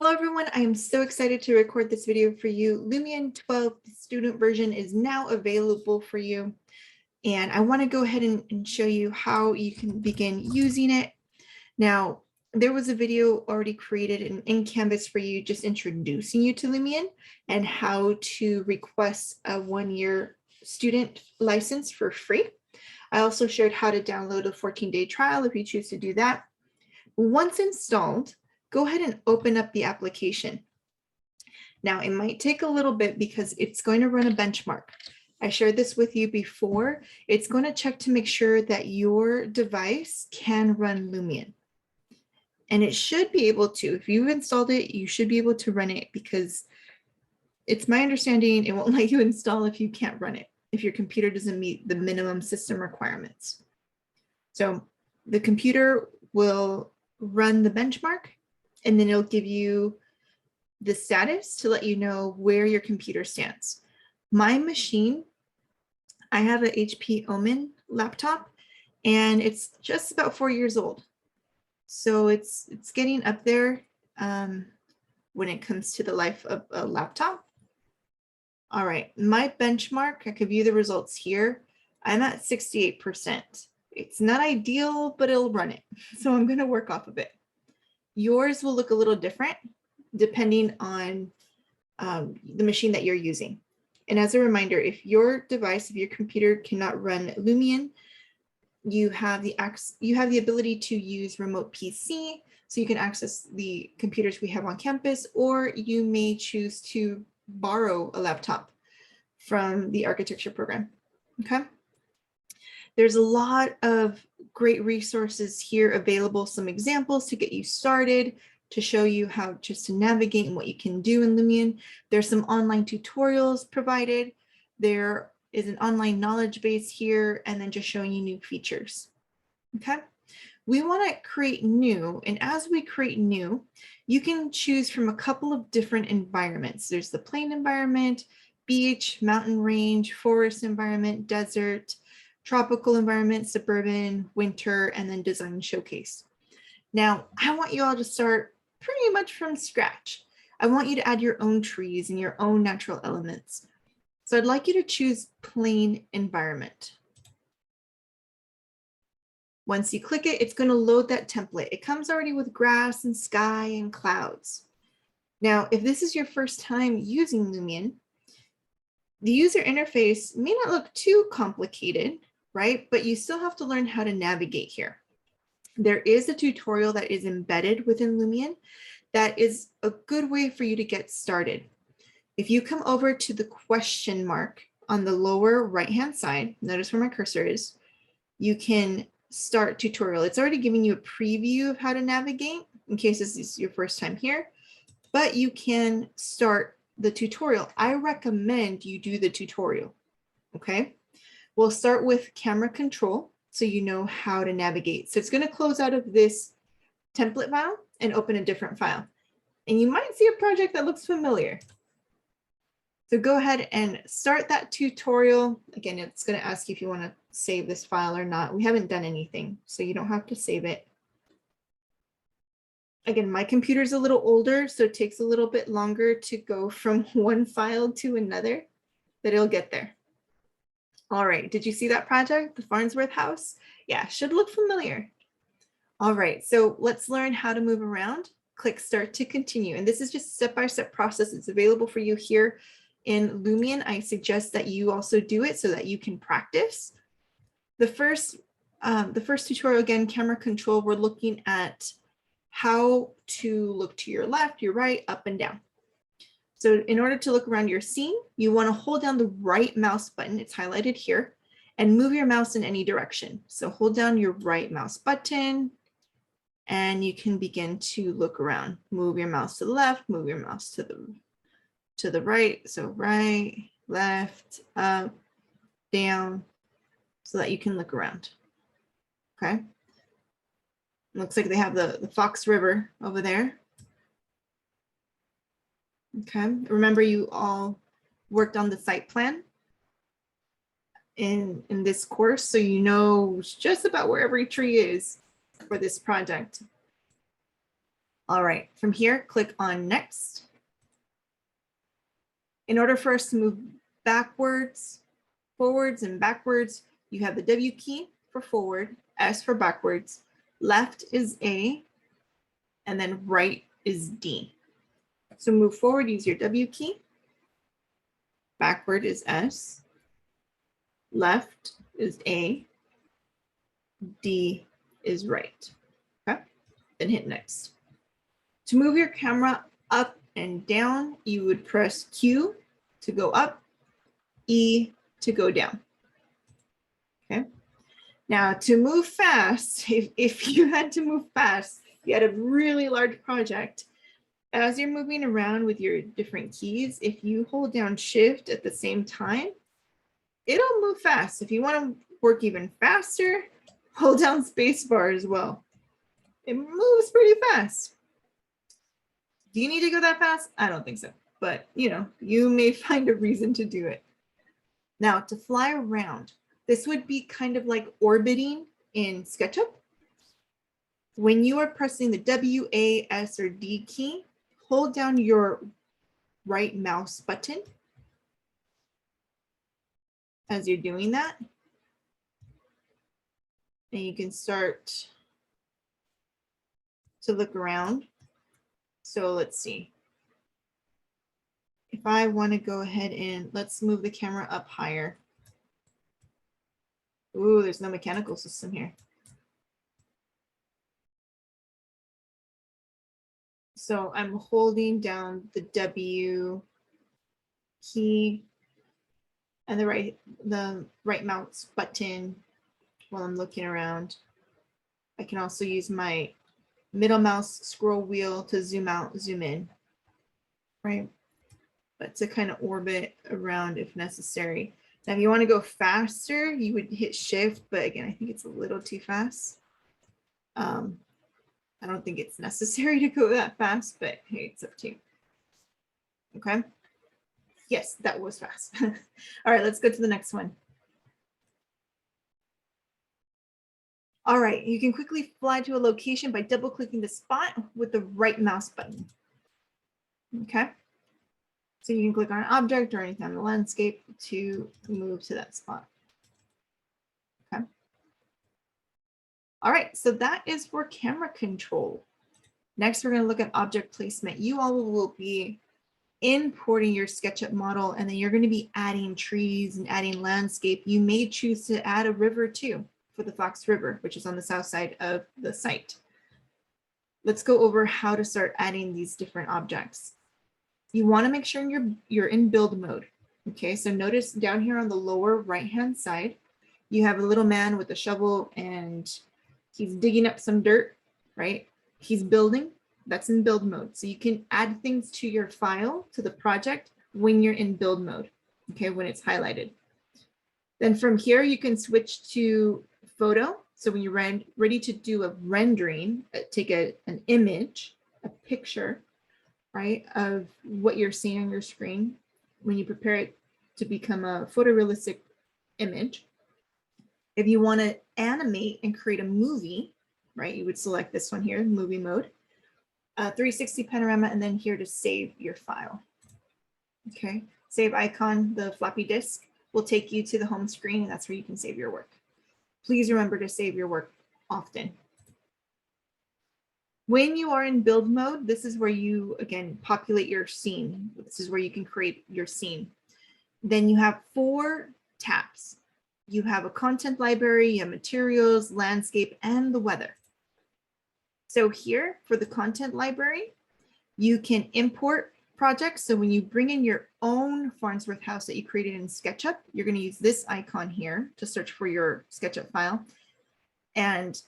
Hello everyone, I am so excited to record this video for you. Lumion 12, the student version, is now available for you. And I want to go ahead and show you how you can begin using it. Now, there was a video already created in Canvas for you, just introducing you to Lumion and how to request a 1-year student license for free. I also shared how to download a 14-day trial if you choose to do that. Once installed, go ahead and open up the application. Now, it might take a little bit because it's going to run a benchmark. I shared this with you before. It's going to check to make sure that your device can run Lumion. And it should be able to. If you've installed it, you should be able to run it, because it's my understanding it won't let you install if you can't run it, if your computer doesn't meet the minimum system requirements. So the computer will run the benchmark, and then it'll give you the status to let you know where your computer stands. My machine, I have an HP Omen laptop, and it's just about 4 years old. So it's getting up there when it comes to the life of a laptop. All right, my benchmark, I could view the results here. I'm at 68%. It's not ideal, but it'll run it. So I'm going to work off of it. Yours will look a little different depending on the machine that you're using. And as a reminder, if your device, if your computer cannot run Lumion, you have the ability to use remote PC, so you can access the computers we have on campus, or you may choose to borrow a laptop from the architecture program. Okay. There's a lot of great resources here available, some examples to get you started, to show you how just to navigate and what you can do in Lumion. There's some online tutorials provided. There is an online knowledge base here, and then just showing you new features. Okay. We want to create new, and as we create new, you can choose from a couple of different environments. There's the plain environment, beach, mountain range, forest environment, desert, tropical environment, suburban, winter, and then design showcase. Now, I want you all to start pretty much from scratch. I want you to add your own trees and your own natural elements. So I'd like you to choose plain environment. Once you click it, it's going to load that template. It comes already with grass and sky and clouds. Now, if this is your first time using Lumion, the user interface may not look too complicated, right? But you still have to learn how to navigate here. There is a tutorial that is embedded within Lumion that is a good way for you to get started. If you come over to the question mark on the lower right-hand side, notice where my cursor is, you can start tutorial. It's already giving you a preview of how to navigate in case this is your first time here, but you can start the tutorial. I recommend you do the tutorial, okay? We'll start with camera control so you know how to navigate. So it's going to close out of this template file and open a different file. And you might see a project that looks familiar. So go ahead and start that tutorial. Again, it's going to ask you if you want to save this file or not. We haven't done anything, so you don't have to save it. Again, my computer's a little older, so it takes a little bit longer to go from one file to another, but it'll get there. All right, did you see that project, the Farnsworth house? Yeah, should look familiar. All right, so let's learn how to move around. Click Start to continue. And this is just a step-by-step process. It's available for you here in Lumion. I suggest that you also do it so that you can practice. The first tutorial, again, camera control, we're looking at how to look to your left, your right, up and down. So in order to look around your scene, you want to hold down the right mouse button, it's highlighted here, and move your mouse in any direction. So hold down your right mouse button, and you can begin to look around. Move your mouse to the left, move your mouse to the right. So right, left, up, down, so that you can look around. Okay. Looks like they have the Fox River over there. Okay. Remember, you all worked on the site plan in this course, so you know just about where every tree is for this project. All right, from here, click on Next. In order for us to move backwards, forwards, and backwards, you have the W key for forward, S for backwards, left is A, and then right is D. So move forward, use your W key. Backward is S. Left is A. D is right. Okay, then hit Next. To move your camera up and down, you would press Q to go up, E to go down. Okay. Now to move fast, if you had to move fast, you had a really large project, as you're moving around with your different keys, if you hold down Shift at the same time, it'll move fast. If you want to work even faster, hold down Spacebar as well. It moves pretty fast. Do you need to go that fast? I don't think so, but you know, you may find a reason to do it. Now to fly around, this would be kind of like orbiting in SketchUp. When you are pressing the W, A, S, or D key, hold down your right mouse button as you're doing that. And you can start to look around. So let's see. If I want to go ahead and let's move the camera up higher. Ooh, there's no mechanical system here. So I'm holding down the W key and the right mouse button while I'm looking around. I can also use my middle mouse scroll wheel to zoom out, zoom in, right? But to kind of orbit around if necessary. Now, if you want to go faster, you would hit Shift, but again, I think it's a little too fast. I don't think it's necessary to go that fast, but hey, it's up to you. Okay. Yes, that was fast. All right, let's go to the next one. All right, you can quickly fly to a location by double clicking the spot with the right mouse button. Okay. So you can click on an object or anything on the landscape to move to that spot. Okay. All right, so that is for camera control. Next, we're going to look at object placement. You all will be importing your SketchUp model, and then you're going to be adding trees and adding landscape. You may choose to add a river too for the Fox River, which is on the south side of the site. Let's go over how to start adding these different objects. You want to make sure you're in build mode. Okay, so notice down here on the lower right-hand side, you have a little man with a shovel and he's digging up some dirt, right? He's building. That's in build mode. So you can add things to your file, to the project, when you're in build mode, okay, when it's highlighted. Then from here, you can switch to photo. So when you're ready to do a rendering, take an image, a picture, right, of what you're seeing on your screen, when you prepare it to become a photorealistic image. If you want to animate and create a movie, right, you would select this one here, movie mode, 360 panorama, and then here to save your file. Okay, save icon, the floppy disk, will take you to the home screen, and that's where you can save your work. Please remember to save your work often. When you are in build mode, this is where you, again, populate your scene. This is where you can create your scene. Then you have 4 tabs. You have a content library, you have materials, landscape, and the weather. So here for the content library, you can import projects. So when you bring in your own Farnsworth house that you created in SketchUp, you're going to use this icon here to search for your SketchUp file and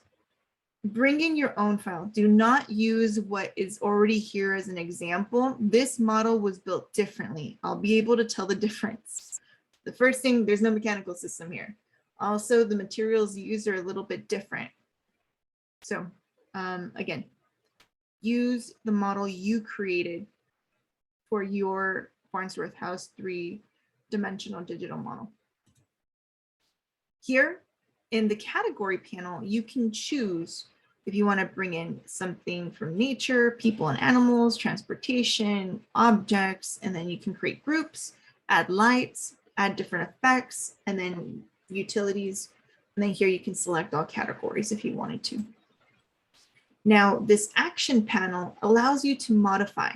bring in your own file. Do not use what is already here as an example. This model was built differently. I'll be able to tell the difference. The first thing, there's no mechanical system here. Also, the materials used are a little bit different. So again, use the model you created for your Farnsworth House 3-dimensional digital model. Here in the category panel, you can choose If you want to bring in something from nature, people and animals, transportation, objects, and then you can create groups, add lights, add different effects, and then utilities. And then here you can select all categories if you wanted to. Now, this action panel allows you to modify.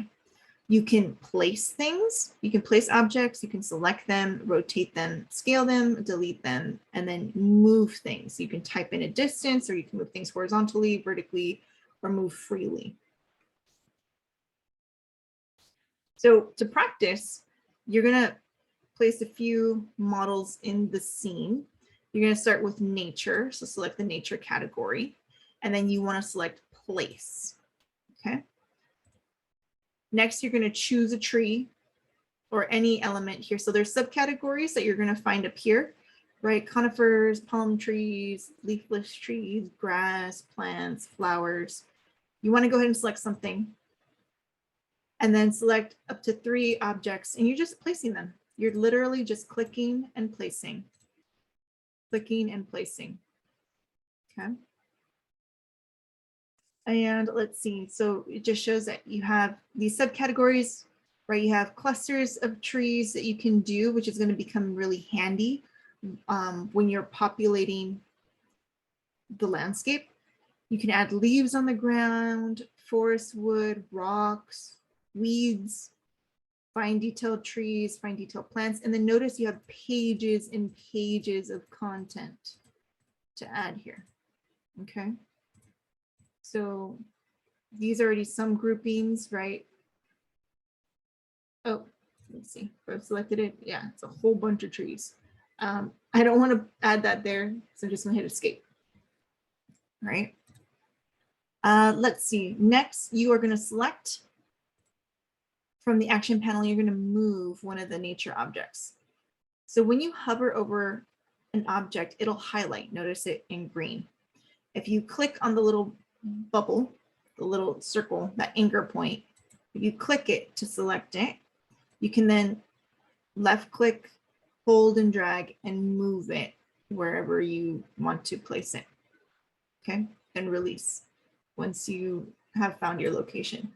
You can place things, you can place objects, you can select them, rotate them, scale them, delete them, and then move things. You can type in a distance, or you can move things horizontally, vertically, or move freely. So to practice, you're gonna place a few models in the scene. You're gonna start with nature, so select the nature category, and then you wanna select place, okay? Next, you're going to choose a tree or any element here. So there's subcategories that you're going to find up here, right? Conifers, palm trees, leafless trees, grass, plants, flowers. You want to go ahead and select something and then select up to 3 objects, and you're just placing them. You're literally just clicking and placing, clicking and placing, okay? And let's see, so it just shows that you have these subcategories, right? You have clusters of trees that you can do, which is going to become really handy when you're populating the landscape. You can add leaves on the ground, forest wood, rocks, weeds, find detailed trees, find detailed plants, and then notice you have pages and pages of content to add here, okay? So these are already some groupings, right? Oh, let's see, I've selected it. Yeah, it's a whole bunch of trees. I don't want to add that there, so I'm just gonna hit escape, right? Let's see, next you are gonna select from the action panel, you're gonna move one of the nature objects. So when you hover over an object, it'll highlight, notice it in green. If you click on the little bubble, the little circle, that anchor point, if you click it to select it, you can then left click, hold and drag and move it wherever you want to place it, okay? And release once you have found your location.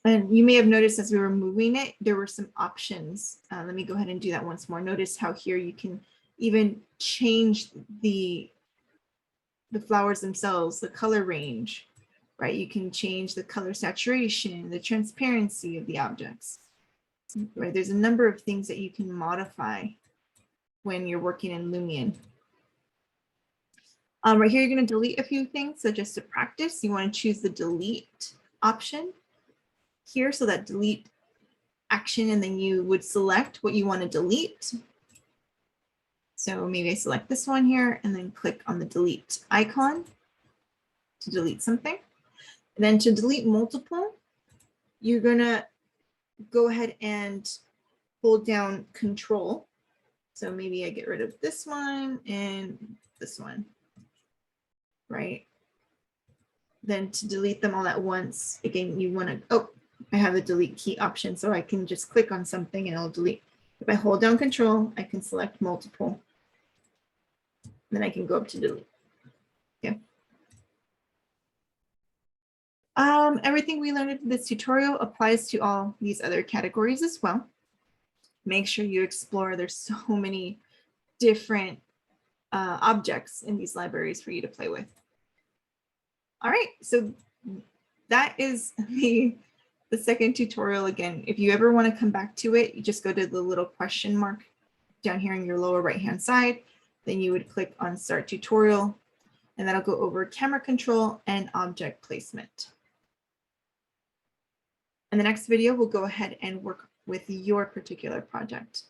And you may have noticed as we were moving it, there were some options. Let me go ahead and do that once more. Notice how here you can even change the flowers themselves, the color range, right? You can change the color saturation, the transparency of the objects, right? There's a number of things that you can modify when you're working in Lumion. Right here, you're going to delete a few things. So just to practice, you want to choose the delete option here. So that delete action, and then you would select what you want to delete. So maybe I select this one here and then click on the delete icon to delete something. And then to delete multiple, you're gonna go ahead and hold down Control. So maybe I get rid of this one and this one, right? Then to delete them all at once, again, you wanna, oh, I have the delete key option, so I can just click on something and it'll delete. If I hold down Control, I can select multiple. Then I can go up to delete. Okay. Everything we learned in this tutorial applies to all these other categories as well. Make sure you explore. There's so many different objects in these libraries for you to play with. All right, so that is the second tutorial. Again, if you ever want to come back to it, you just go to the little question mark down here in your lower right-hand side. Then you would click on Start Tutorial, and that'll go over camera control and object placement. In the next video, we'll go ahead and work with your particular project.